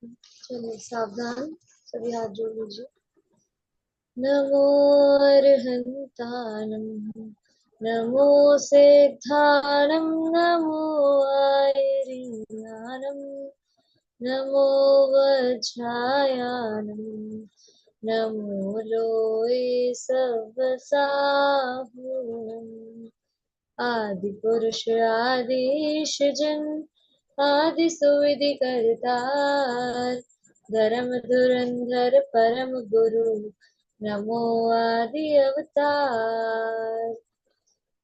चलिए सावधान, सभी हाथ जोड़ लीजिए। नमो अर्हन्तानं, नमो सिद्धानं, नमो आयर्ज्ञानं, नमो वज्रायानं, नमो लोये सवसाहुनं। आदि पुरुष आदिश जन, आदि सुविधि करतार, धर्म धुरंधर परम गुरु, नमो आदि अवतार।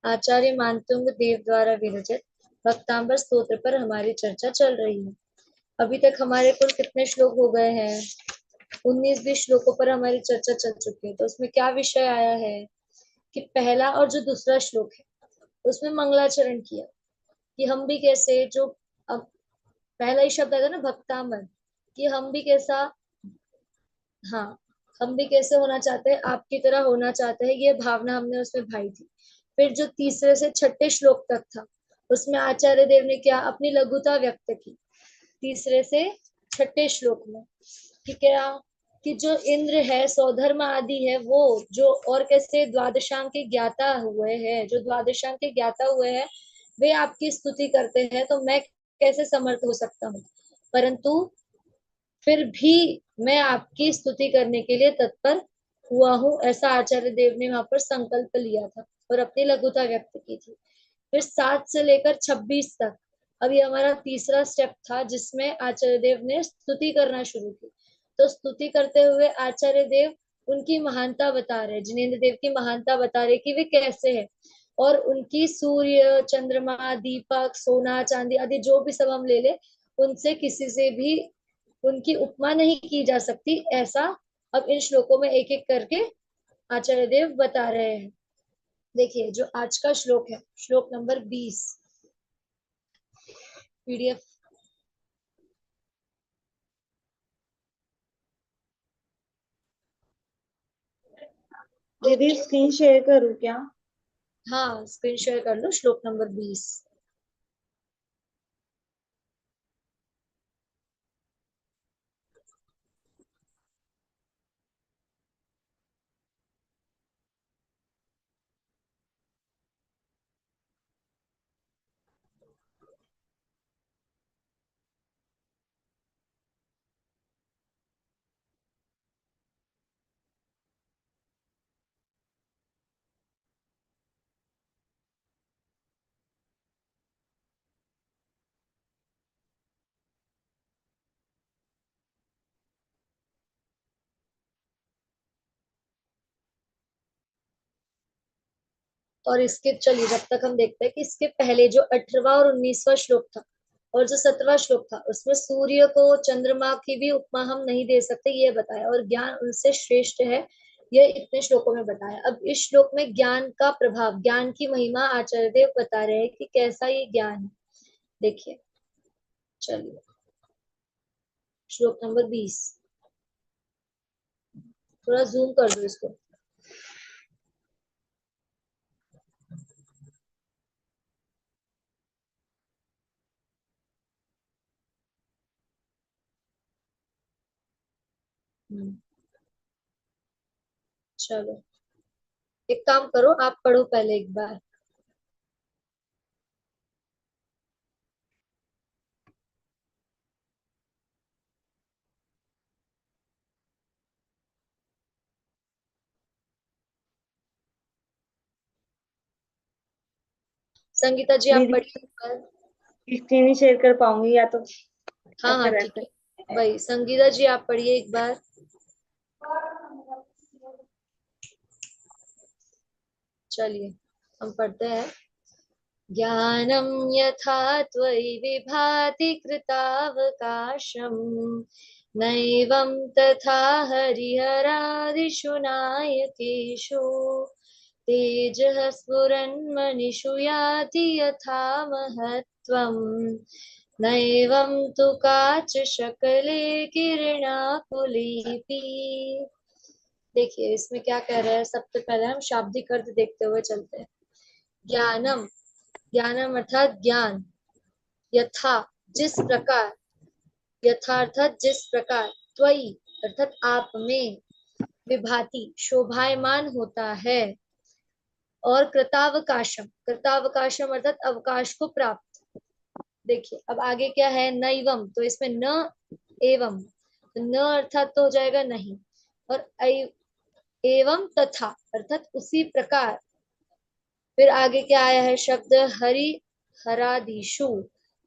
आचार्य मानतुंग देव द्वारा विरचित भक्तांबर स्तोत्र पर हमारी चर्चा चल रही है। अभी तक हमारे कुल कितने श्लोक हो गए हैं? 19-20 श्लोकों पर हमारी चर्चा चल चुकी है। तो उसमें क्या विषय आया है कि पहला और जो दूसरा श्लोक है उसमें मंगलाचरण किया कि हम भी कैसे, जो अब पहला ही शब्द आया था ना भक्तामन, कि हम भी कैसा, हाँ, हम भी कैसे होना चाहते हैं, आपकी तरह होना चाहते हैं, ये भावना हमने उसमें भाई थी। फिर जो तीसरे से छठे श्लोक तक था उसमें आचार्य देव ने क्या अपनी लघुता व्यक्त की, तीसरे से छठे श्लोक में, कि क्या, कि जो इंद्र है, सौधर्म आदि है, वो जो और कैसे द्वादशांग के ज्ञाता हुए हैं, जो द्वादशांग के ज्ञाता हुए हैं, वे आपकी स्तुति करते हैं, तो मैं कैसे समर्थ हो सकता हूँ? परंतु फिर भी मैं आपकी स्तुति करने के लिए तत्पर हुआ हूँ, ऐसा आचार्य देव ने वहां पर संकल्प लिया था और अपनी लघुता व्यक्त की थी। फिर 7 से लेकर 26 तक, अब ये हमारा तीसरा स्टेप था जिसमें आचार्य देव ने स्तुति करना शुरू की। तो स्तुति करते हुए आचार्य देव उनकी महानता बता रहे, जिनेन्द्र देव की महानता बता रहे कि वे कैसे हैं, और उनकी सूर्य चंद्रमा दीपक सोना चांदी आदि जो भी सब हम ले ले, उनसे किसी से भी उनकी उपमा नहीं की जा सकती, ऐसा अब इन श्लोकों में एक एक करके आचार्य देव बता रहे हैं। देखिए जो आज का श्लोक है, श्लोक नंबर 20, पीडीएफ। दीदी स्क्रीन शेयर करूँ क्या? हाँ स्क्रीन शेयर कर लो, श्लोक नंबर 20। और इसके चलिए जब तक हम देखते हैं कि इसके पहले जो 18वां और 19वां श्लोक था और जो 17वां श्लोक था उसमें सूर्य को चंद्रमा की भी उपमा हम नहीं दे सकते, ये बताया, और ज्ञान उनसे श्रेष्ठ है, ये इतने श्लोकों में बताया। अब इस श्लोक में ज्ञान का प्रभाव, ज्ञान की महिमा आचार्य देव बता रहे हैं कि कैसा ये ज्ञान है। देखिए, चलिए श्लोक नंबर 20, थोड़ा जूम कर दो इसको। चलो एक काम करो, आप पढ़ो पहले एक बार। संगीता जी आप दीदी पढ़िए एक बार। स्क्रीन नहीं शेयर कर पाऊंगी या तो, या हाँ हाँ फिर ठीक ऐसे। है, वही संगीता जी आप पढ़िए एक बार। चलिए हम पढ़ते हैं। ज्ञानं यथा त्वयि विभाति कृतावकाशम्, नैवं तथा हरिहरादिषु नायकेषु, तेजः स्फुरन्मनिषु याति यथा महत्त्वम्, नैवं तु काचशकले किरणाकुलीपि। देखिए इसमें क्या कह रहा है, सबसे पहले हम शाब्दिक अर्थ देखते हुए चलते हैं। ज्ञानम, ज्ञानम अर्थात ज्ञान, यथा जिस प्रकार, यथार्थात जिस प्रकार, त्वयि अर्थात आप में, विभाति शोभायमान होता है, और कृतावकाशम, कृतावकाशम अर्थात अवकाश को प्राप्त। देखिए अब आगे क्या है, नैवम, तो इसमें न एवं, तो न अर्थात तो हो जाएगा नहीं, और एवं तथा अर्थात उसी प्रकार। फिर आगे क्या आया है शब्द, हरि हरादिशु,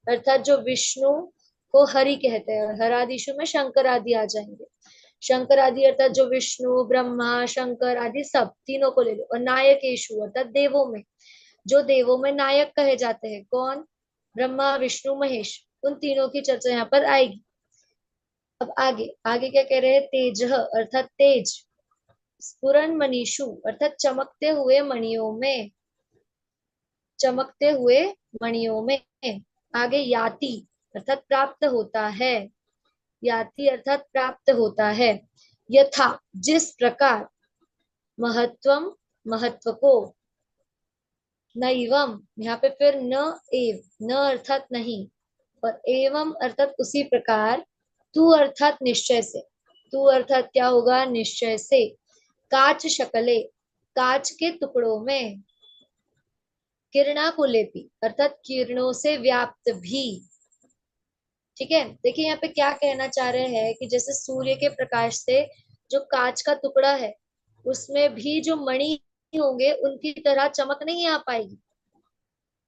अर्थात जो विष्णु को हरि कहते हैं, हरादिशु में शंकर आदि आ जाएंगे। शंकर आदि अर्थात जो विष्णु ब्रह्मा शंकर आदि सब तीनों को ले लो, और नायकेशु अर्थात देवों में, जो देवों में नायक कहे जाते हैं, कौन, ब्रह्मा विष्णु महेश, उन तीनों की चर्चा यहाँ पर आएगी। अब आगे आगे क्या कह रहे हैं, तेज अर्थात तेज, स्फुरन मनीषु अर्थात चमकते हुए मणियों में, चमकते हुए मणियों में। आगे याति अर्थात प्राप्त होता है, याति अर्थात प्राप्त होता है, यथा जिस प्रकार, महत्वम महत्व को, नैवम यहाँ पे फिर न एव, न अर्थात नहीं, और एवं अर्थात उसी प्रकार, तू अर्थात निश्चय से, तू अर्थात क्या होगा, निश्चय से, काच शकले काच के टुकड़ों में, किरणाकुलेपी अर्थात किरणों से व्याप्त भी। ठीक है, देखिए यहाँ पे क्या कहना चाह रहे हैं कि जैसे सूर्य के प्रकाश से जो कांच का टुकड़ा है, उसमें भी जो मणि होंगे उनकी तरह चमक नहीं आ पाएगी,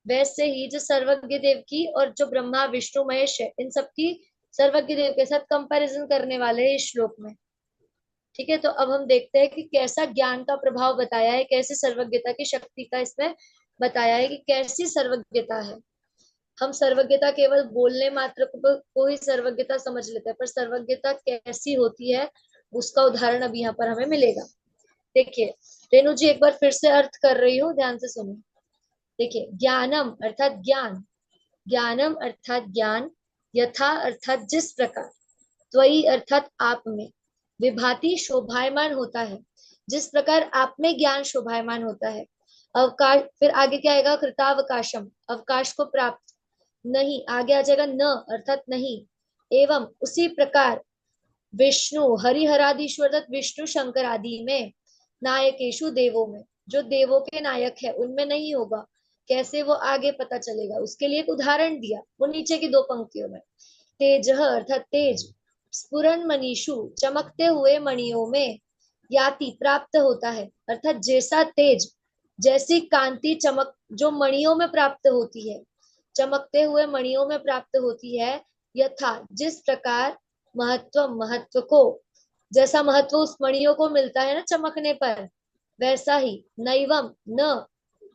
वैसे ही जो सर्वज्ञ देव की और जो ब्रह्मा विष्णु महेश है, इन सब की सर्वज्ञ देव के साथ कंपैरिजन करने वाले हैं इस श्लोक में। ठीक है, तो अब हम देखते हैं कि कैसा ज्ञान का प्रभाव बताया है, कैसे सर्वज्ञता की शक्ति का इसमें बताया है कि कैसी सर्वज्ञता है। हम सर्वज्ञता केवल बोलने मात्र को ही सर्वज्ञता समझ लेते हैं, पर सर्वज्ञता कैसी होती है उसका उदाहरण अभी यहाँ पर हमें मिलेगा। देखिए रेणु जी एक बार फिर से अर्थ कर रही हूँ, ध्यान से सुनो। देखिए ज्ञानम अर्थात ज्ञान, ज्ञानम अर्थात ज्ञान, यथा अर्थात जिस प्रकार, त्वयि अर्थात आप में, विभाति शोभायमान होता है, जिस प्रकार आप में ज्ञान शोभायमान होता है, अवकाश, फिर आगे क्या आएगा, कृतावकाशम अवकाश को प्राप्त, नहीं आगे आ जाएगा न अर्थात नहीं, एवं उसी प्रकार, विष्णु हरिहरादिशु अर्थात विष्णु शंकर आदि में, नायकेशु देवों में, जो देवों के नायक है उनमें नहीं होगा, कैसे वो आगे पता चलेगा, उसके लिए एक उदाहरण दिया वो नीचे की दो पंक्तियों में। तेज अर्थात तेज, स्फुरन मनीषु चमकते हुए मणियों में, याति प्राप्त होता है अर्थात जैसा तेज, जैसी कांति चमक जो मणियों में प्राप्त होती है, चमकते हुए मणियों में प्राप्त होती है, यथा जिस प्रकार, महत्व महत्व को, जैसा महत्व उस मणियों को मिलता है ना चमकने पर, वैसा ही, नैवम न,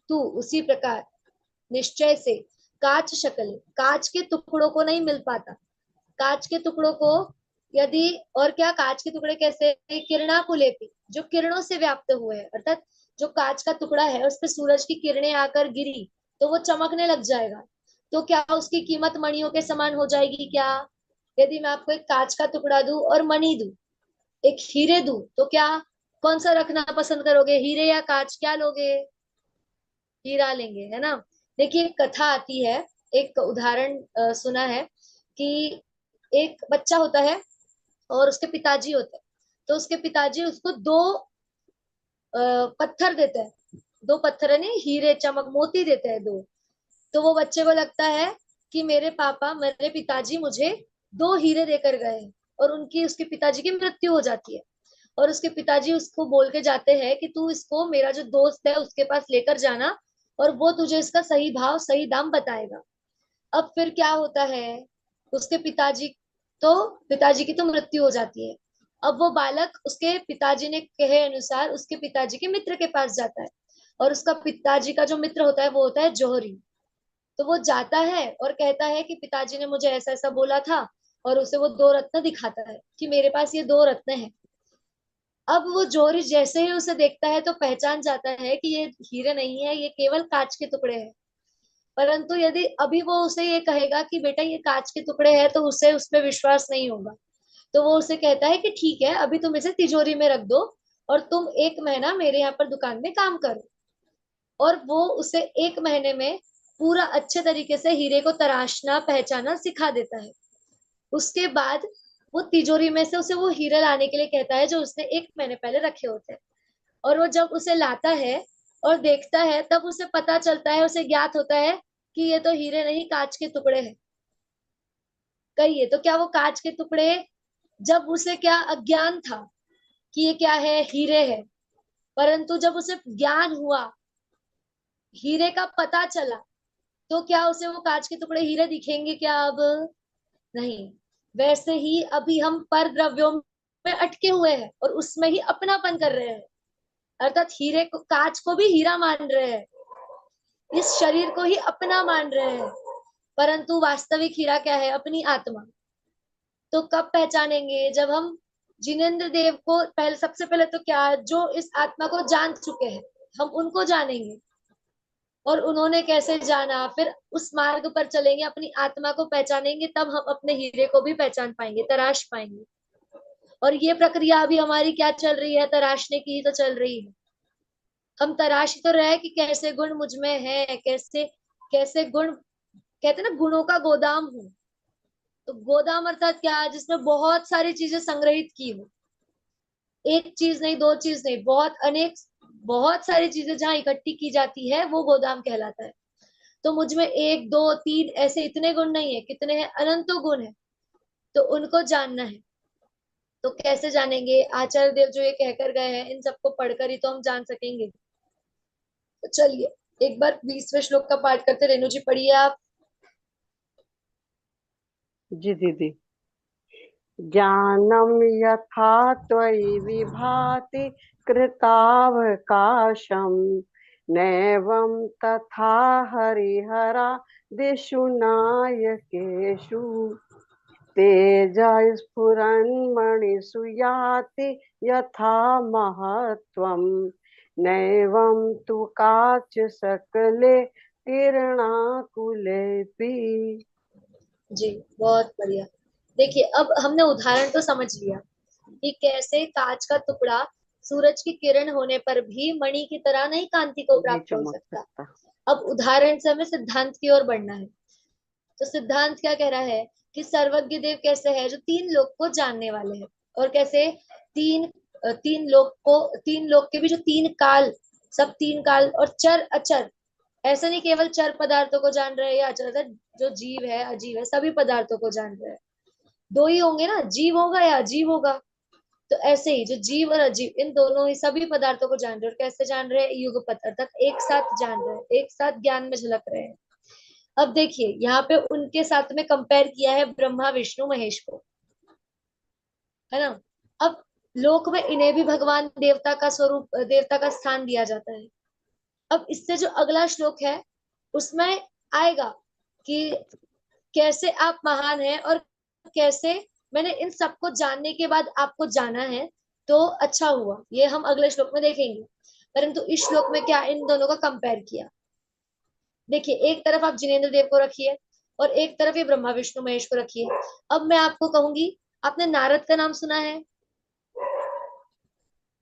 तू उसी प्रकार, निश्चय से, काच शकल काच के टुकड़ों को नहीं मिल पाता, काच के टुकड़ों को यदि, और क्या काच के टुकड़े कैसे, किरणाकुलेपी जो किरणों से व्याप्त हुए हैं, अर्थात जो कांच का टुकड़ा है उस पर सूरज की किरणें आकर गिरी तो वो चमकने लग जाएगा, तो क्या उसकी कीमत मणियों के समान हो जाएगी क्या। यदि मैं आपको एक कांच का टुकड़ा दूं और मणि दूं, एक हीरे दूं, तो क्या, कौन सा रखना पसंद करोगे, हीरे या कांच, क्या लोगे, हीरा लेंगे है ना। देखिए एक कथा आती है, एक उदाहरण सुना है कि एक बच्चा होता है और उसके पिताजी होते हैं, तो उसके पिताजी उसको दो पत्थर देते हैं, दो पत्थर नहीं हीरे चमक मोती देते हैं दो। तो वो बच्चे को लगता है कि मेरे पापा मेरे पिताजी मुझे दो हीरे देकर गए, और उनकी उसके पिताजी की मृत्यु हो जाती है, और उसके पिताजी उसको बोल के जाते हैं कि तू इसको मेरा जो दोस्त है उसके पास लेकर जाना, और वो तुझे इसका सही भाव सही दाम बताएगा। अब फिर क्या होता है, उसके पिताजी, तो पिताजी की तो मृत्यु हो जाती है। अब वो बालक उसके पिताजी ने कहे अनुसार उसके पिताजी के मित्र के पास जाता है, और उसका पिताजी का जो मित्र होता है वो होता है जौहरी। तो वो जाता है और कहता है कि पिताजी ने मुझे ऐसा ऐसा बोला था, और उसे वो दो रत्न दिखाता है कि मेरे पास ये दो रत्न है। अब वो जौहरी जैसे ही उसे देखता है तो पहचान जाता है कि ये हीरे नहीं है, ये केवल कांच के टुकड़े हैं। परंतु यदि अभी वो उसे ये कहेगा कि बेटा ये कांच के टुकड़े हैं, तो उसे उस पर विश्वास नहीं होगा। तो वो उसे कहता है कि ठीक है अभी तुम इसे तिजोरी में रख दो, और तुम एक महीना मेरे यहाँ पर दुकान में काम करो। और वो उसे एक महीने में पूरा अच्छे तरीके से हीरे को तराशना पहचाना सिखा देता है। उसके बाद वो तिजोरी में से उसे वो हीरे लाने के लिए कहता है जो उसने 1 महीने पहले रखे होते हैं। और वो जब उसे लाता है और देखता है, तब उसे पता चलता है, उसे ज्ञात होता है कि ये तो हीरे नहीं, कांच के टुकड़े हैं। कहिए तो क्या वो कांच के टुकड़े, जब उसे क्या अज्ञान था कि ये क्या है, हीरे है, परंतु जब उसे ज्ञान हुआ, हीरे का पता चला, तो क्या उसे वो कांच के टुकड़े हीरे दिखेंगे क्या अब? नहीं। वैसे ही अभी हम पर द्रव्यों में अटके हुए हैं और उसमें ही अपनापन कर रहे हैं, अर्थात हीरे को, कांच को भी हीरा मान रहे हैं, इस शरीर को ही अपना मान रहे हैं, परंतु वास्तविक हीरा क्या है? अपनी आत्मा। तो कब पहचानेंगे? जब हम जिनेन्द्र देव को, पहले, सबसे पहले तो क्या, जो इस आत्मा को जान चुके हैं, हम उनको जानेंगे। और उन्होंने कैसे जाना, फिर उस मार्ग पर चलेंगे, अपनी आत्मा को पहचानेंगे, तब हम अपने हीरे को भी पहचान पाएंगे, तराश पाएंगे। और ये प्रक्रिया अभी हमारी क्या चल रही है? तराशने की ही तो चल रही है। हम तराश ही तो रहे कि कैसे गुण मुझ में है, कैसे कैसे गुण, कहते हैं ना गुणों का गोदाम हूँ। तो गोदाम अर्थात क्या? जिसमें बहुत सारी चीजें संग्रहित की हो, एक चीज नहीं, दो चीज नहीं, बहुत अनेक, बहुत सारी चीजें जहाँ इकट्ठी की जाती है, वो गोदाम कहलाता है। तो मुझ में एक दो तीन ऐसे इतने गुण नहीं है, कितने हैं? अनंतों गुण है। तो उनको जानना है। तो कैसे जानेंगे? आचार्य देव जो ये कहकर गए हैं, इन सबको पढ़कर ही तो हम जान सकेंगे। तो चलिए एक बार 20वें श्लोक का पाठ करते। रेणु जी पढ़िए आप। जी दीदी। ज्ञानम यथा त्वयि विभाति कृतावकाशम, नैवं तथा हरिहरा दिशु नायकेषु, तेजा स्फुरन्मणिषु याति यथा महत्त्वं, नैवं तु काच सकले किरणाकुलेऽपि। जी बहुत बढ़िया। देखिए अब हमने उदाहरण तो समझ लिया कि कैसे कांच का टुकड़ा सूरज की किरण होने पर भी मणि की तरह नहीं कांति को नहीं प्राप्त हो चमक सकता। सकता। अब उदाहरण से हमें सिद्धांत की ओर बढ़ना है। तो सिद्धांत क्या कह रहा है कि सर्वज्ञ देव कैसे है, जो 3 लोक को जानने वाले हैं। और कैसे? तीन तीन लोक के भी जो 3 काल, सब 3 काल और चर अचर, ऐसे नहीं केवल चर पदार्थों को जान रहे हैं या अचर, जो जीव है अजीव है, सभी पदार्थों को जान रहे हैं। दो ही होंगे ना, जीव होगा या अजीव होगा। तो ऐसे ही जो जीव और अजीव, इन दोनों ही सभी पदार्थों को जान रहे हैं। और कैसे जान रहे हैं? युगपत, अर्थात एक साथ जान रहे हैं, एक साथ ज्ञान में झलक रहे हैं। अब देखिए यहाँ पे उनके साथ में कंपेयर किया है ब्रह्मा विष्णु महेश को, है ना। अब लोक में इन्हें भी भगवान देवता का स्वरूप, देवता का स्थान दिया जाता है। अब इससे जो अगला श्लोक है, उसमें आएगा कि कैसे आप महान हैं और कैसे मैंने इन सबको जानने के बाद आपको जाना है, तो अच्छा हुआ। ये हम अगले श्लोक में देखेंगे। परंतु इस श्लोक में क्या, इन दोनों का कंपेयर किया। देखिए एक तरफ आप जिनेन्द्र देव को रखिए और एक तरफ ये ब्रह्मा विष्णु महेश को रखिए। अब मैं आपको कहूंगी, आपने नारद का नाम सुना है?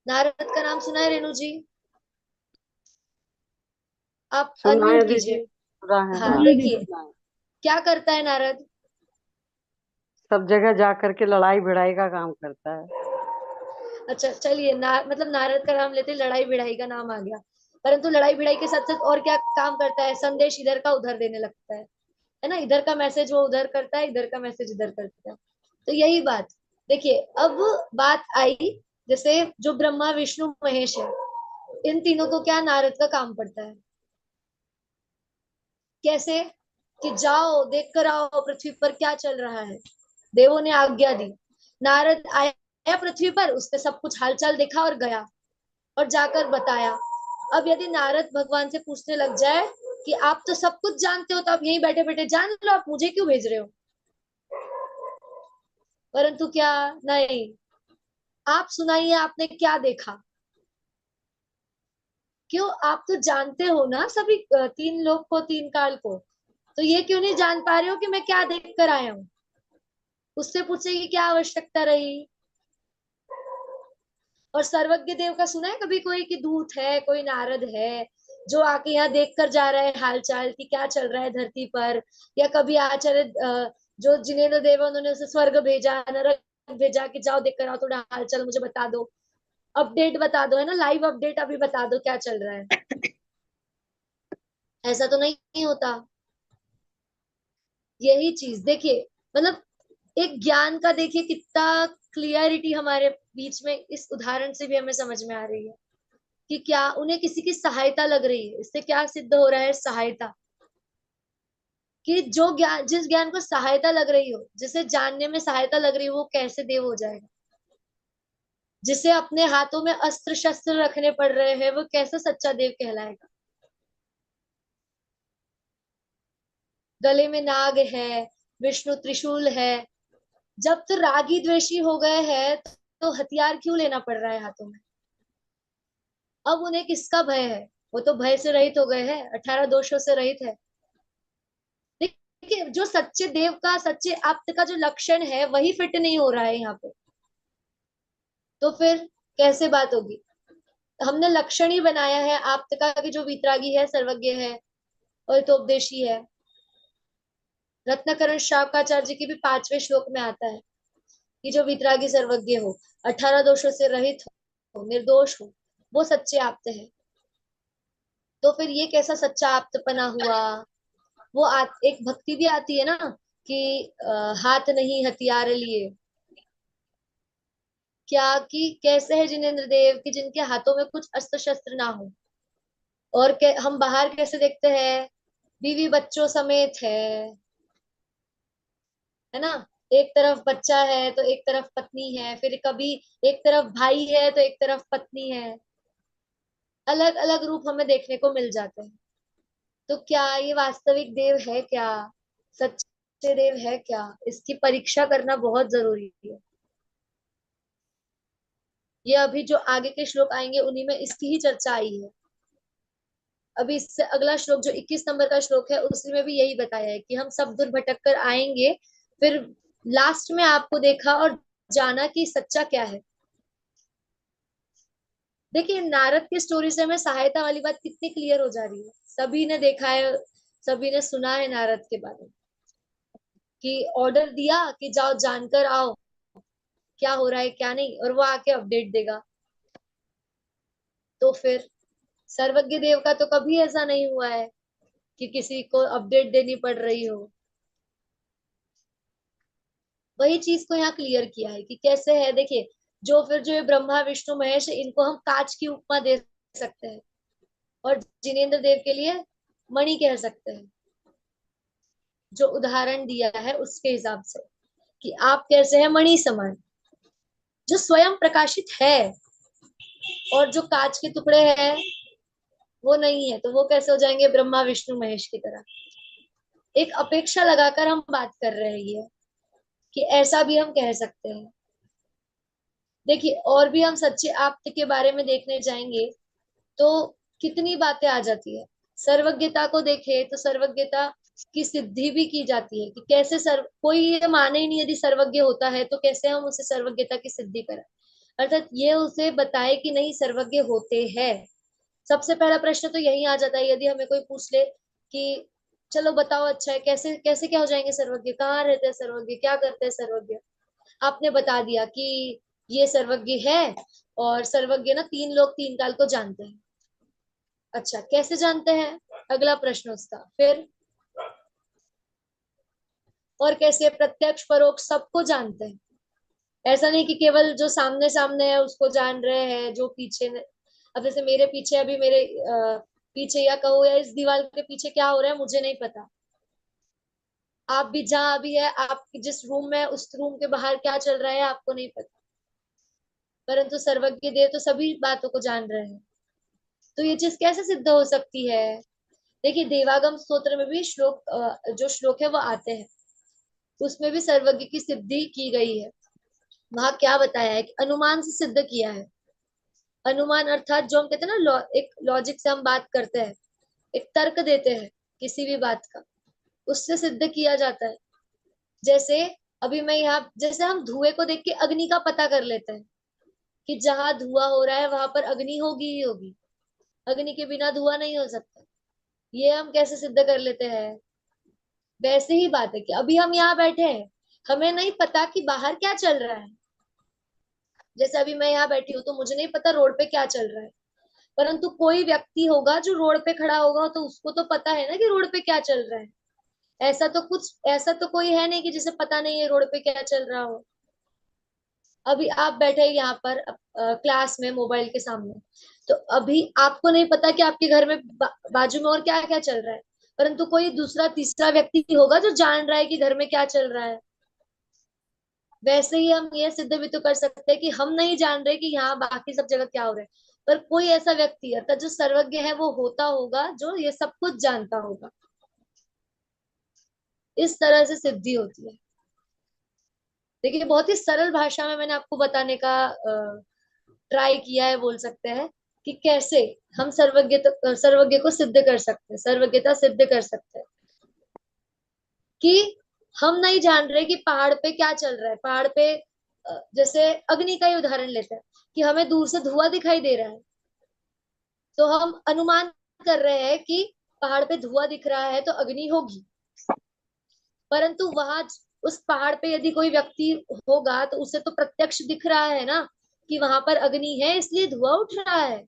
नारद का नाम सुना है रेणु जी? आप सुना है अनम्यूट दीदी, कीजिए। सुना है, हाँ हाँ देखिए सुना है। क्या करता है नारद। सब जगह जा करके लड़ाई भिड़ाई का काम करता है। अच्छा चलिए, मतलब नारद का नाम लेते लड़ाई भिड़ाई का नाम आ गया। परंतु लड़ाई भिड़ाई के साथ साथ और क्या काम करता है? संदेश इधर का उधर देने लगता है ना। इधर का मैसेज वो उधर करता है, इधर का मैसेज इधर करता है। तो यही बात। देखिए अब बात आई, जैसे जो ब्रह्मा विष्णु महेश है, इन तीनों को क्या नारद का काम पड़ता है? कैसे? कि जाओ देख कर आओ पृथ्वी पर क्या चल रहा है। देवों ने आज्ञा दी, नारद आया पृथ्वी पर, उसने सब कुछ हालचाल देखा और गया और जाकर बताया। अब यदि नारद भगवान से पूछने लग जाए कि आप तो सब कुछ जानते हो, तो आप यहीं बैठे बैठे जान लो, आप मुझे क्यों भेज रहे हो? परंतु क्या, नहीं, आप सुनाइए आपने क्या देखा। क्यों? आप तो जानते हो ना सभी 3 लोक को, 3 काल को। तो ये क्यों नहीं जान पा रहे हो कि मैं क्या देख कर आया हूँ? उससे पूछने की क्या आवश्यकता रही? और सर्वज्ञ देव का सुना है कभी कोई कि दूत है, कोई नारद है जो आके यहाँ देख कर जा रहा है हाल चाल की क्या चल रहा है धरती पर? या कभी आचार्य जो जिनेंद्र देव है, उन्होंने उसे स्वर्ग भेजा, नरक भेजा कि जाओ देख कर आओ, थोड़ा हाल चाल मुझे बता दो, अपडेट बता दो, है ना, लाइव अपडेट अभी बता दो क्या चल रहा है। ऐसा तो नहीं होता। यही चीज देखिए, मतलब एक ज्ञान का देखिए कितना क्लियरिटी हमारे बीच में इस उदाहरण से भी हमें समझ में आ रही है कि क्या उन्हें किसी की सहायता लग रही है। इससे क्या सिद्ध हो रहा है, सहायता, कि जो ज्ञान, जिस ज्ञान को सहायता लग रही हो, जिसे जानने में सहायता लग रही हो, वो कैसे देव हो जाएगा। जिसे अपने हाथों में अस्त्र शस्त्र रखने पड़ रहे हैं, वो कैसे सच्चा देव कहलाएगा। गले में नाग है, विष्णु त्रिशूल है। जब तो रागी द्वेषी हो गए हैं तो हथियार क्यों लेना पड़ रहा है हाथों में। अब उन्हें किसका भय है, वो तो भय से रहित हो गए हैं, 18 दोषों से रहित है। देखिए, जो सच्चे देव का, सच्चे आप्त का जो लक्षण है वही फिट नहीं हो रहा है यहाँ पे, तो फिर कैसे बात होगी। हमने लक्षण ही बनाया है आप्त का कि जो वीतरागी है, सर्वज्ञ है और हितोपदेशी है। रत्नाकरण शावकाचार्य जी के भी 5वें श्लोक में आता है कि जो वीतरागी सर्वज्ञ हो, 18 दोषों से रहित हो, निर्दोष हो, वो सच्चे आप्त है। तो फिर ये कैसा सच्चा आप्तपना हुआ। एक भक्ति भी आती है ना कि हाथ नहीं हथियार लिए, क्या कि कैसे है जिनेंद्र देव कि जिनके हाथों में कुछ अस्त्र शस्त्र ना हो, और हम बाहर कैसे देखते हैं, बीवी बच्चों समेत है ना। एक तरफ बच्चा है तो एक तरफ पत्नी है, फिर कभी एक तरफ भाई है तो एक तरफ पत्नी है। अलग अलग रूप हमें देखने को मिल जाते हैं। तो क्या ये वास्तविक देव है क्या, सच्चे देव है क्या, इसकी परीक्षा करना बहुत जरूरी है। ये अभी जो आगे के श्लोक आएंगे उन्हीं में इसकी ही चर्चा आई है। अभी इससे अगला श्लोक जो 21 नंबर का श्लोक है, उसी में भी यही बताया है कि हम सब दूर भटक कर आएंगे, फिर लास्ट में आपको देखा और जाना कि सच्चा क्या है। देखिए, नारद की स्टोरी से हमें सहायता वाली बात कितनी क्लियर हो जा रही है। सभी ने देखा है, सभी ने सुना है नारद के बारे में कि ऑर्डर दिया कि जाओ जानकर आओ क्या हो रहा है क्या नहीं, और वो आके अपडेट देगा। तो फिर सर्वज्ञ देव का तो कभी ऐसा नहीं हुआ है कि किसी को अपडेट देनी पड़ रही हो। वही चीज को यहाँ क्लियर किया है कि कैसे है। देखिए, जो फिर जो ये ब्रह्मा विष्णु महेश है, इनको हम कांच की उपमा दे सकते हैं, और जिनेंद्र देव के लिए मणि कह सकते हैं। जो उदाहरण दिया है उसके हिसाब से कि आप कैसे हैं, मणि समान, जो स्वयं प्रकाशित है, और जो कांच के टुकड़े हैं वो नहीं है, तो वो कैसे हो जाएंगे ब्रह्मा विष्णु महेश की तरह। एक अपेक्षा लगाकर हम बात कर रहे हैं ये, कि ऐसा भी हम कह सकते हैं। देखिए, और भी हम सच्चे आप्त के बारे में देखने जाएंगे तो कितनी बातें आ जाती है। सर्वज्ञता को देखे तो सर्वज्ञता की सिद्धि भी की जाती है कि कैसे कोई ये माने ही नहीं यदि सर्वज्ञ होता है तो कैसे हम उसे सर्वज्ञता की सिद्धि करें, अर्थात ये उसे बताए कि नहीं सर्वज्ञ होते हैं। सबसे पहला प्रश्न तो यही आ जाता है, यदि हमें कोई पूछ ले कि चलो बताओ, अच्छा है, कैसे कैसे क्या हो जाएंगे सर्वज्ञ, कहाँ रहते हैं सर्वज्ञ, क्या करते हैं सर्वज्ञ। आपने बता दिया कि ये सर्वज्ञ है, और सर्वज्ञ ना 3 लोग 3 काल को जानते हैं। अच्छा, कैसे जानते हैं, अगला प्रश्न उसका फिर। और कैसे, प्रत्यक्ष परोक्ष सबको जानते हैं। ऐसा नहीं कि केवल जो सामने सामने है उसको जान रहे हैं, जो पीछे अब जैसे मेरे पीछे, अभी मेरे पीछे या कहो या इस दीवार के पीछे क्या हो रहा है मुझे नहीं पता। आप भी जहां अभी है, आप जिस रूम में उस रूम के बाहर क्या चल रहा है आपको नहीं पता, परंतु सर्वज्ञ देव तो सभी बातों को जान रहे हैं। तो ये चीज कैसे सिद्ध हो सकती है। देखिए, देवागम स्तोत्र में भी श्लोक, जो श्लोक है वो आते हैं, उसमें भी सर्वज्ञ की सिद्धि की गई है। वहां क्या बताया है कि अनुमान से सिद्ध किया है। अनुमान अर्थात जो हम कहते हैं ना, एक लॉजिक से हम बात करते हैं, एक तर्क देते हैं किसी भी बात का, उससे सिद्ध किया जाता है। जैसे अभी मैं यहाँ, जैसे हम धुएं को देख के अग्नि का पता कर लेते हैं कि जहां धुआं हो रहा है वहां पर अग्नि होगी ही होगी, अग्नि के बिना धुआं नहीं हो सकता। ये हम कैसे सिद्ध कर लेते हैं, वैसे ही बात है कि अभी हम यहाँ बैठे हैं, हमें नहीं पता कि बाहर क्या चल रहा है। जैसे अभी मैं यहाँ बैठी हूँ तो मुझे नहीं पता रोड पे क्या चल रहा है, परंतु कोई व्यक्ति होगा जो रोड पे खड़ा होगा तो उसको तो पता है ना कि रोड पे क्या चल रहा है। ऐसा तो कोई है नहीं कि जिसे पता नहीं है रोड पे क्या चल रहा हो। अभी आप बैठे हैं यहाँ पर क्लास में मोबाइल के सामने, तो अभी आपको नहीं पता कि आपके घर में बाजू में और क्या क्या चल रहा है, परंतु कोई दूसरा तीसरा व्यक्ति होगा जो जान रहा है कि घर में क्या चल रहा है। वैसे ही हम ये सिद्ध भी तो कर सकते हैं कि हम नहीं जान रहे कि यहाँ बाकी सब जगह क्या हो रहा है, पर कोई ऐसा व्यक्ति अर्थात जो सर्वज्ञ है वो होता होगा जो ये सब कुछ जानता होगा। इस तरह से सिद्धि होती है। देखिए बहुत ही सरल भाषा में मैंने आपको बताने का ट्राई किया है, बोल सकते हैं कि कैसे हम सर्वज्ञ को सिद्ध कर सकते हैं, सर्वज्ञता सिद्ध कर सकते हैं। कि हम नहीं जान रहे कि पहाड़ पे क्या चल रहा है। पहाड़ पे जैसे अग्नि का ही उदाहरण लेते हैं कि हमें दूर से धुआं दिखाई दे रहा है, तो हम अनुमान कर रहे हैं कि पहाड़ पे धुआं दिख रहा है तो अग्नि होगी। परंतु वहां उस पहाड़ पे यदि कोई व्यक्ति होगा तो उसे तो प्रत्यक्ष दिख रहा है ना कि वहां पर अग्नि है, इसलिए धुआं उठ रहा है।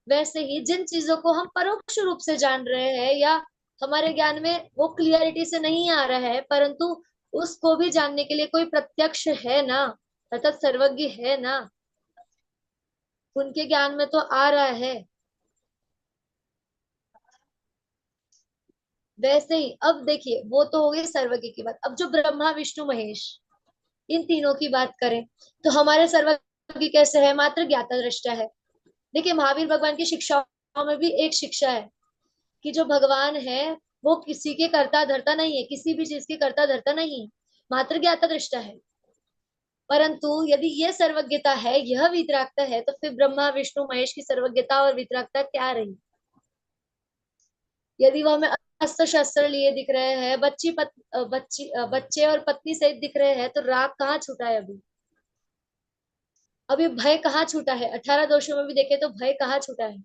वैसे ही जिन चीजों को हम परोक्ष रूप से जान रहे हैं या हमारे ज्ञान में वो क्लियरिटी से नहीं आ रहा है, परंतु उसको भी जानने के लिए कोई प्रत्यक्ष है ना, अर्थात सर्वज्ञ है ना, उनके ज्ञान में तो आ रहा है। वैसे ही अब देखिए वो तो हो गई सर्वज्ञ की बात। अब जो ब्रह्मा विष्णु महेश इन तीनों की बात करें तो हमारे सर्वज्ञ कैसे है, मात्र ज्ञाता दृष्टा है। देखिए महावीर भगवान की शिक्षाओं में भी एक शिक्षा है कि जो भगवान है वो किसी के कर्ता धर्ता नहीं है, किसी भी चीज के कर्ता धर्ता नहीं, मात्र ज्ञाता दृष्टा है। परंतु यदि ये सर्वज्ञता है, यह वितरागता है, तो फिर ब्रह्मा विष्णु महेश की सर्वज्ञता और वितरागता क्या रही। यदि वो हमें अस्त्र शस्त्र लिए दिख रहे हैं, बच्चे और पत्नी सहित दिख रहे हैं, तो राग कहाँ छूटा है अभी। अभी भय कहाँ छूटा है, 18 दोषों में भी देखे तो भय कहाँ छूटा है।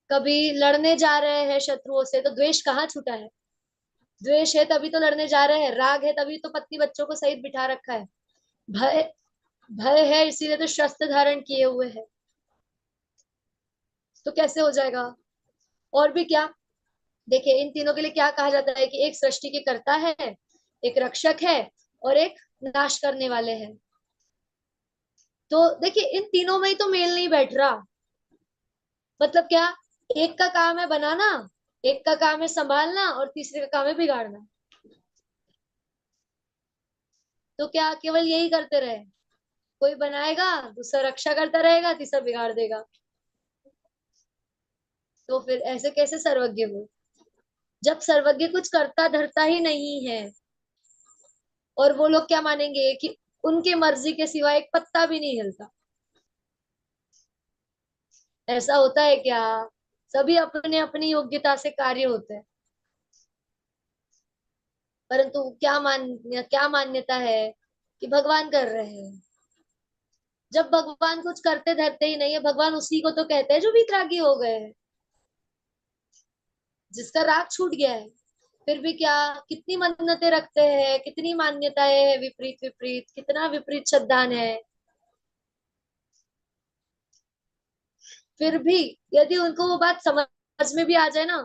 कभी लड़ने जा रहे हैं शत्रुओं से तो द्वेष कहाँ छूटा है। द्वेष है तभी तो लड़ने जा रहे हैं, राग है तभी तो पत्नी बच्चों को सहित बिठा रखा है। भय भय है इसीलिए तो शस्त्र धारण किए हुए है। तो कैसे हो जाएगा। और भी क्या, देखिए इन तीनों के लिए क्या कहा जाता है कि एक सृष्टि के कर्ता है, एक रक्षक है और एक नाश करने वाले हैं। तो देखिए इन तीनों में ही तो मेल नहीं बैठ रहा। मतलब क्या, एक का काम है बनाना, एक का काम है संभालना और तीसरे का काम है बिगाड़ना। तो क्या केवल यही करते रहे, कोई बनाएगा दूसरा रक्षा करता रहेगा तीसरा बिगाड़ देगा। तो फिर ऐसे कैसे सर्वज्ञ हो, जब सर्वज्ञ कुछ करता धरता ही नहीं है। और वो लोग क्या मानेंगे कि उनके मर्जी के सिवा एक पत्ता भी नहीं हिलता। ऐसा होता है क्या। सभी अपने अपनी योग्यता से कार्य होते हैं, परंतु क्या मान्यता है कि भगवान कर रहे हैं। जब भगवान कुछ करते धरते ही नहीं है, भगवान उसी को तो कहते हैं जो वितरागी हो गए हैं, जिसका राग छूट गया है। फिर भी क्या, कितनी मन्नतें रखते हैं, कितनी मान्यताएं है विपरीत विपरीत, कितना विपरीत श्रद्धान है। फिर भी यदि उनको वो बात समझ में भी आ जाए ना,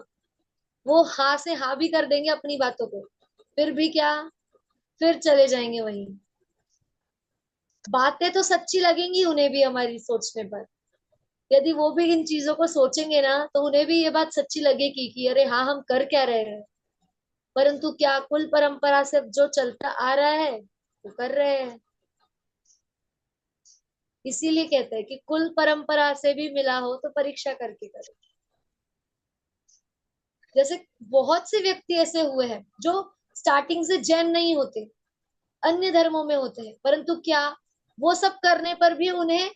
वो हाँ से हाँ भी कर देंगे अपनी बातों को। फिर भी क्या, फिर चले जाएंगे वहीं। बातें तो सच्ची लगेंगी उन्हें भी हमारी सोचने पर। यदि वो भी इन चीजों को सोचेंगे ना तो उन्हें भी ये बात सच्ची लगेगी कि अरे हाँ हम कर क्या रहे हैं। परंतु क्या, कुल परंपरा से जो चलता आ रहा है वो कर रहे हैं। इसीलिए कहते हैं कि कुल परंपरा से भी मिला हो तो परीक्षा करके करो। जैसे बहुत से व्यक्ति ऐसे हुए हैं जो स्टार्टिंग से जैन नहीं होते, अन्य धर्मों में होते हैं, परंतु क्या, वो सब करने पर भी उन्हें,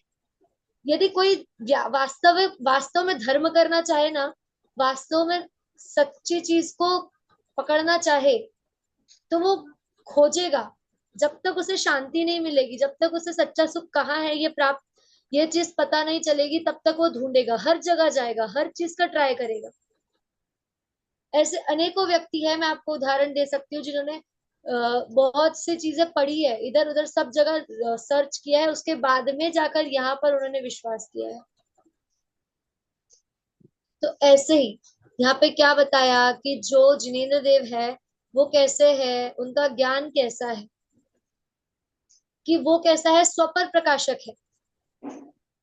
यदि कोई वास्तव में धर्म करना चाहे ना, वास्तव में सच्ची चीज को पकड़ना चाहे, तो वो खोजेगा। जब तक उसे शांति नहीं मिलेगी, जब तक उसे सच्चा सुख कहाँ है ये चीज पता नहीं चलेगी, तब तक वो ढूंढेगा, हर जगह जाएगा, हर चीज का ट्राई करेगा। ऐसे अनेकों व्यक्ति है, मैं आपको उदाहरण दे सकती हूँ जिन्होंने बहुत सी चीजें पढ़ी है, इधर उधर सब जगह सर्च किया है, उसके बाद में जाकर यहाँ पर उन्होंने विश्वास किया है। तो ऐसे ही यहाँ पे क्या बताया कि जो जिनेंद्र देव है वो कैसे है, उनका ज्ञान कैसा है, कि वो कैसा है, स्वपर प्रकाशक है।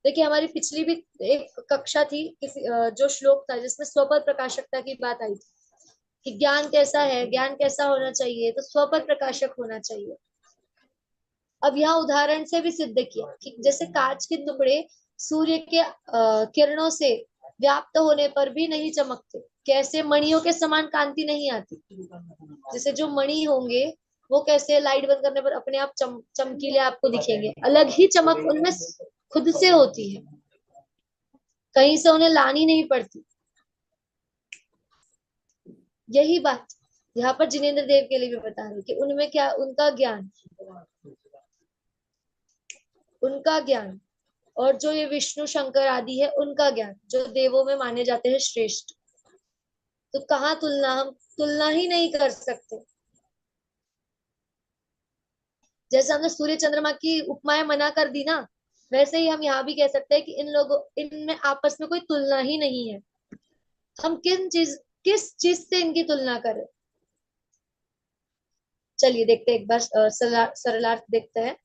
देखिए हमारी पिछली भी एक कक्षा थी, किसी जो श्लोक था जिसमें स्वपर प्रकाशकता की बात आई थी कि ज्ञान कैसा है, ज्ञान कैसा होना चाहिए, तो स्वपर प्रकाशक होना चाहिए। अब यहाँ उदाहरण से भी सिद्ध किया कि जैसे कांच के टुकड़े सूर्य के किरणों से व्याप्त होने पर भी नहीं चमकते, कैसे मणियों के समान कांति नहीं आती। जैसे जो मणि होंगे वो कैसे लाइट बंद करने पर अपने आप चमकीले आपको दिखेंगे, अलग ही चमक उनमें खुद से होती है, कहीं से उन्हें लानी नहीं पड़ती। यही बात यहाँ पर जिनेंद्र देव के लिए भी बता रहे कि उनमें क्या, उनका ज्ञान और जो ये विष्णु शंकर आदि है उनका ज्ञान, जो देवों में माने जाते हैं श्रेष्ठ, तो कहाँ तुलना, हम तुलना ही नहीं कर सकते। जैसे हमने सूर्य चंद्रमा की उपमाएं मना कर दी ना, वैसे ही हम यहाँ भी कह सकते हैं कि इन लोगों, इनमें आपस में कोई तुलना ही नहीं है। हम किस चीज से इनकी तुलना करें। चलिए देखते हैं एक बार सरलार्थ देखते हैं।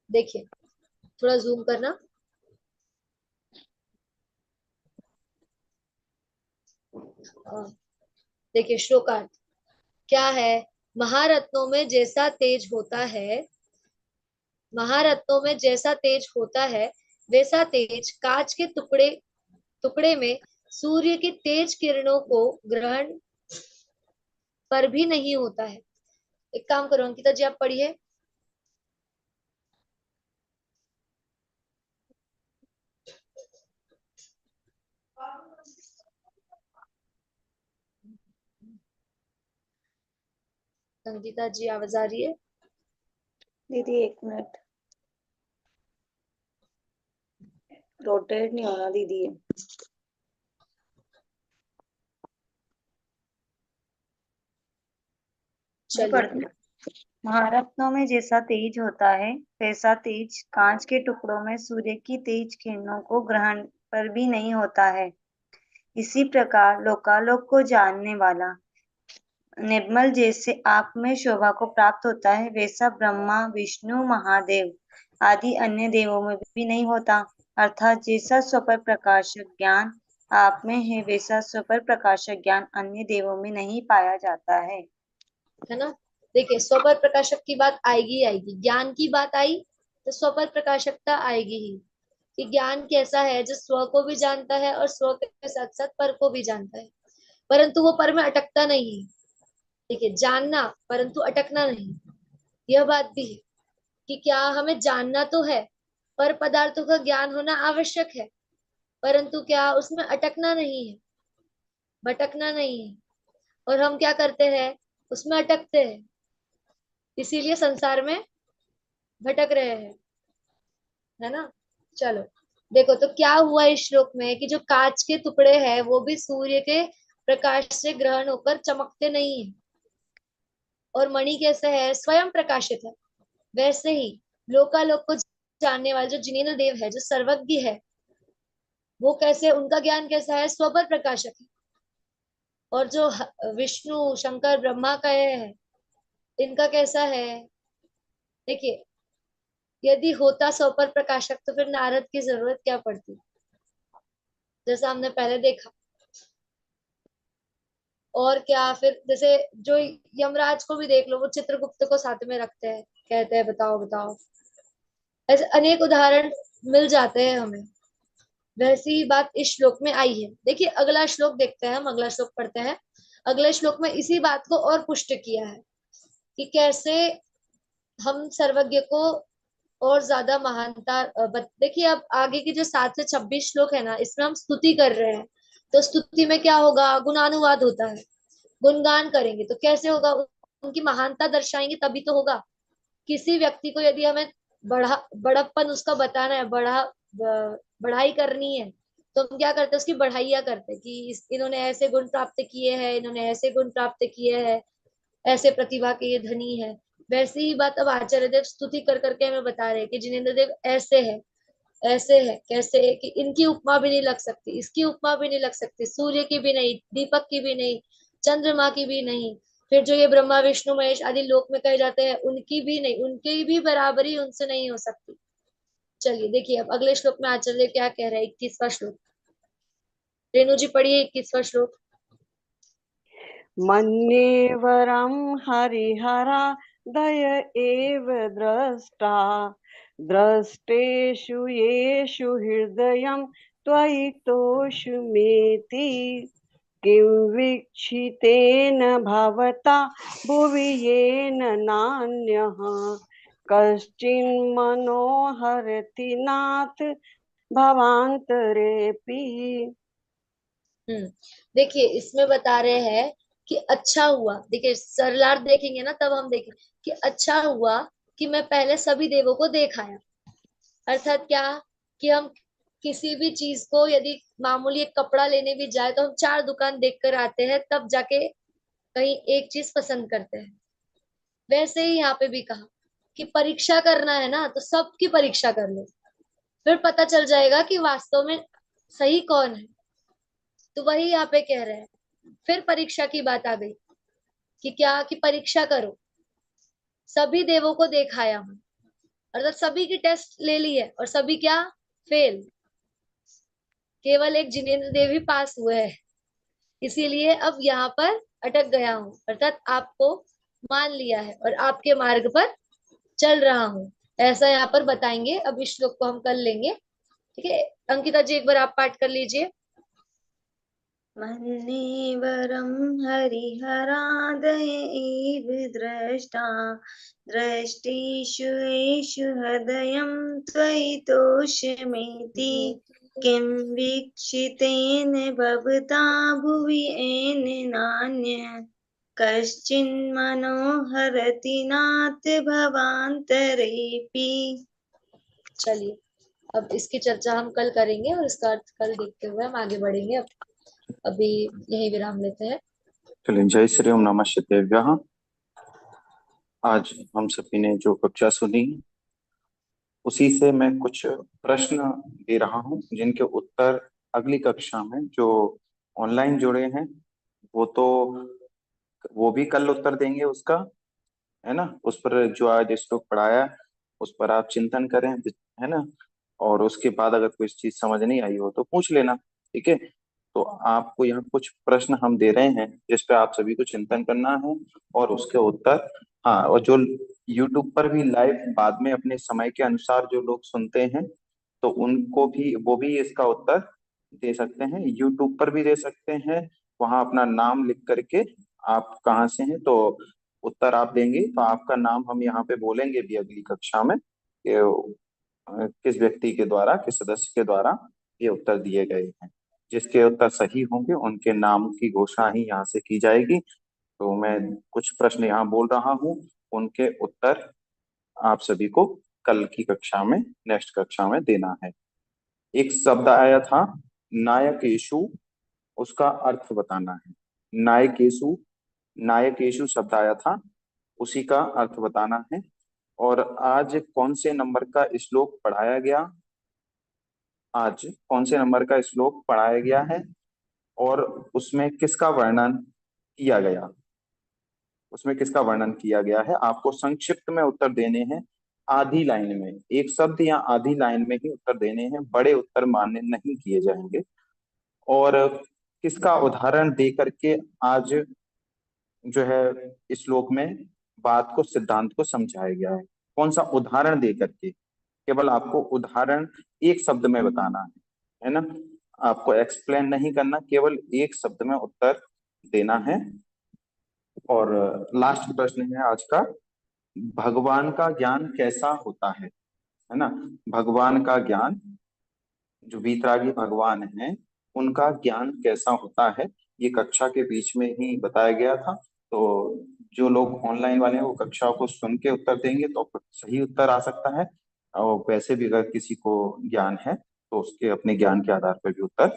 देखिए थोड़ा जूम करना। देखिए श्लोकार्थ क्या है, महारत्नों में जैसा तेज होता है, महारत्नों में जैसा तेज होता है वैसा तेज कांच के टुकड़े टुकड़े में सूर्य की तेज किरणों को ग्रहण पर भी नहीं होता है। एक काम करो अंकिता जी, आप पढ़िए। अंकिता जी आवाज आ रही है? दीदी एक मिनट, रोटेट नहीं होना दीदी ये। मैं चलिए पढ़ती हूँ। महारत्नों में जैसा तेज होता है वैसा तेज कांच के टुकड़ों में सूर्य की तेज किरणों को ग्रहण पर भी नहीं होता है। इसी प्रकार लोकालोक को जानने वाला निर्मल जैसे आप में शोभा को प्राप्त होता है वैसा ब्रह्मा विष्णु महादेव आदि अन्य देवों में भी नहीं होता। अर्थात जैसा स्वपर प्रकाशक ज्ञान आप में है वैसा स्वपर प्रकाशक ज्ञान अन्य देवों में नहीं पाया जाता है ना। देखिए स्वपर प्रकाशक की बात आएगी आएगी, ज्ञान की बात आई तो स्वपर प्रकाशकता आएगी ही, कि ज्ञान कैसा है, जो स्व को भी जानता है और स्व के साथ साथ पर को भी जानता है, परंतु वो पर में अटकता नहीं है। देखिए जानना परंतु अटकना नहीं, यह बात भी है कि क्या हमें जानना तो है, पर पदार्थों का ज्ञान होना आवश्यक है, परंतु क्या उसमें अटकना नहीं है, भटकना नहीं है। और हम क्या करते हैं, उसमें अटकते हैं, इसीलिए संसार में भटक रहे हैं, है ना। चलो देखो तो क्या हुआ इस श्लोक में, कि जो कांच के टुकड़े हैं वो भी सूर्य के प्रकाश से ग्रहण होकर चमकते नहीं है, और मणि कैसे है, स्वयं प्रकाशित है। वैसे ही लोकालोक को जानने वाले जो जिनेन्द्र देव है, जो सर्वज्ञ है, वो कैसे, उनका ज्ञान कैसा है, स्वपर प्रकाशक है। और जो विष्णु शंकर ब्रह्मा का है, इनका कैसा है। देखिए यदि होता स्वपर प्रकाशक तो फिर नारद की जरूरत क्या पड़ती, जैसा हमने पहले देखा। और क्या फिर, जैसे जो यमराज को भी देख लो, वो चित्रगुप्त को साथ में रखते हैं, कहते हैं बताओ बताओ, ऐसे अनेक उदाहरण मिल जाते हैं हमें। वैसी ही बात इस श्लोक में आई है। देखिए अगला श्लोक देखते हैं, हम अगला श्लोक पढ़ते हैं। अगले श्लोक में इसी बात को और पुष्ट किया है कि कैसे हम सर्वज्ञ को और ज्यादा महानता देखिए अब आगे की जो 7 से 26 श्लोक है ना, इसमें हम स्तुति कर रहे हैं, तो स्तुति में क्या होगा, गुणानुवाद होता है। गुणगान करेंगे तो कैसे होगा, उनकी महानता दर्शाएंगे तभी तो होगा। किसी व्यक्ति को यदि हमें बड़प्पन उसका बताना है, बढ़ाई करनी है, तो हम क्या करते हैं, उसकी बढ़ाइया करते हैं कि इन्होंने ऐसे गुण प्राप्त किए हैं, इन्होंने ऐसे गुण प्राप्त किए हैं, ऐसे प्रतिभा के ये धनी है। वैसी ही बात अब आचार्य देव स्तुति कर करके हमें बता रहे हैं कि जिनेंद्र देव ऐसे है, ऐसे है, कैसे है कि इनकी उपमा भी नहीं लग सकती, इसकी उपमा भी नहीं लग सकती, सूर्य की भी नहीं, दीपक की भी नहीं, चंद्रमा की भी नहीं, फिर जो ये ब्रह्मा विष्णु महेश आदि लोक में कहे जाते हैं उनकी भी नहीं, उनकी भी बराबरी उनसे नहीं हो सकती। चलिए देखिए अब अगले श्लोक में आचार्य क्या कह रहे हैं, 21वां श्लोक। रेणु जी पढ़िए 21वां श्लोक। मन्ये वरं हरिहरादय एव द्रष्टा द्रष्टेषु येषु हृदयं त्वयि तोषमेति किं वीक्षितेन भवता भुवि येन नान्यः कश्चिन्मनोहरति नाथ भवान्तरेऽपि। हम्म देखिए इसमें बता रहे हैं कि अच्छा हुआ, देखिए सरलार्थ देखेंगे ना तब हम देखें कि अच्छा हुआ कि मैं पहले सभी देवों को देख आया। अर्थात क्या, कि हम किसी भी चीज को यदि मामूली एक कपड़ा लेने भी जाए तो हम चार दुकान देख कर आते हैं, तब जाके कहीं एक चीज पसंद करते हैं। वैसे ही यहाँ पे भी कहा कि परीक्षा करना है ना तो सबकी परीक्षा कर लो, फिर पता चल जाएगा कि वास्तव में सही कौन है। तो वही यहाँ पे कह रहे हैं, फिर परीक्षा की बात आ गई कि क्या, कि परीक्षा करो, सभी देवों को देखाया हूं, अर्थात सभी की टेस्ट ले ली है और सभी क्या, फेल, केवल एक जिनेंद्र देव ही पास हुए हैं। इसीलिए अब यहाँ पर अटक गया हूँ, अर्थात आपको मान लिया है और आपके मार्ग पर चल रहा हूँ, ऐसा यहाँ पर बताएंगे। अब इस श्लोक को हम कर लेंगे, ठीक है। अंकिता जी एक बार आप पाठ कर लीजिए। मन्ये वरं हरिहरादय एव द्रष्टा दृष्टिषु येषु हृदयं त्वयि तोषमेति किं वीक्षितेन भवता भुवि येन नान्यः कश्चिन्मनोहरति नाथ भवान्तरेऽपि। चलिए अब इसकी चर्चा हम कल करेंगे और इसका अर्थ कल देखते हुए हम आगे बढ़ेंगे। अब अभी यही विराम लेते हैं। चलिए, जय श्री ओम नमः शिवाय। आज हम सभी ने जो कक्षा सुनी उसी से मैं कुछ प्रश्न दे रहा हूं जिनके उत्तर अगली कक्षा में जो ऑनलाइन जुड़े हैं वो तो वो भी कल उत्तर देंगे उसका, है ना। उस पर जो आज श्लोक पढ़ाया उस पर आप चिंतन करें, है ना। और उसके बाद अगर कोई चीज समझ नहीं आई हो तो पूछ लेना, ठीक है। तो आपको यहाँ कुछ प्रश्न हम दे रहे हैं जिस पे आप सभी को चिंतन करना है और उसके उत्तर, हाँ। और जो यूट्यूब पर भी लाइव बाद में अपने समय के अनुसार जो लोग सुनते हैं तो उनको भी, वो भी इसका उत्तर दे सकते हैं, यूट्यूब पर भी दे सकते हैं। वहां अपना नाम लिख करके आप कहाँ से हैं तो उत्तर आप देंगे तो आपका नाम हम यहाँ पे बोलेंगे भी अगली कक्षा में कि किस व्यक्ति के द्वारा, किस सदस्य के द्वारा ये उत्तर दिए गए हैं। जिसके उत्तर सही होंगे उनके नाम की घोषणा ही यहाँ से की जाएगी। तो मैं कुछ प्रश्न यहाँ बोल रहा हूँ, उनके उत्तर आप सभी को कल की कक्षा में, नेक्स्ट कक्षा में देना है। एक शब्द आया था नायकेशु, उसका अर्थ बताना है। नायकेशु, नायकेशु शब्द आया था, उसी का अर्थ बताना है। और आज कौन से नंबर का श्लोक पढ़ाया गया, आज कौन से नंबर का श्लोक पढ़ाया गया है और उसमें किसका वर्णन किया गया, उसमें किसका वर्णन किया गया है, आपको संक्षिप्त में उत्तर देने हैं। आधी लाइन में, एक शब्द या आधी लाइन में ही उत्तर देने हैं, बड़े उत्तर मान्य नहीं किए जाएंगे। और किसका उदाहरण दे करके आज जो है श्लोक में बात को, सिद्धांत को समझाया गया है, कौन सा उदाहरण दे करके, केवल आपको उदाहरण एक शब्द में बताना है ना। आपको एक्सप्लेन नहीं करना, केवल एक शब्द में उत्तर देना है। और लास्ट प्रश्न है आज का, भगवान का ज्ञान कैसा होता है ना। भगवान का ज्ञान, जो वीतरागी भगवान है उनका ज्ञान कैसा होता है, ये कक्षा के बीच में ही बताया गया था। तो जो लोग ऑनलाइन वाले हैं वो कक्षा को सुन के उत्तर देंगे तो सही उत्तर आ सकता है। और वैसे भी अगर किसी को ज्ञान है तो उसके अपने ज्ञान के आधार पर भी उत्तर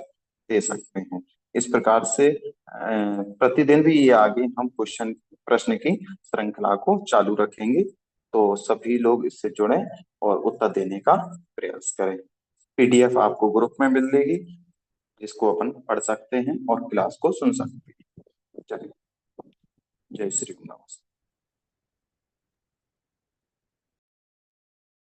दे सकते हैं। इस प्रकार से प्रतिदिन भी ये आगे हम क्वेश्चन प्रश्न की श्रृंखला को चालू रखेंगे, तो सभी लोग इससे जुड़ें और उत्तर देने का प्रयास करें। पीडीएफ आपको ग्रुप में मिल जाएगी, जिसको अपन पढ़ सकते हैं और क्लास को सुन सकते हैं। चलिए, जय श्री राम। नमस्ते।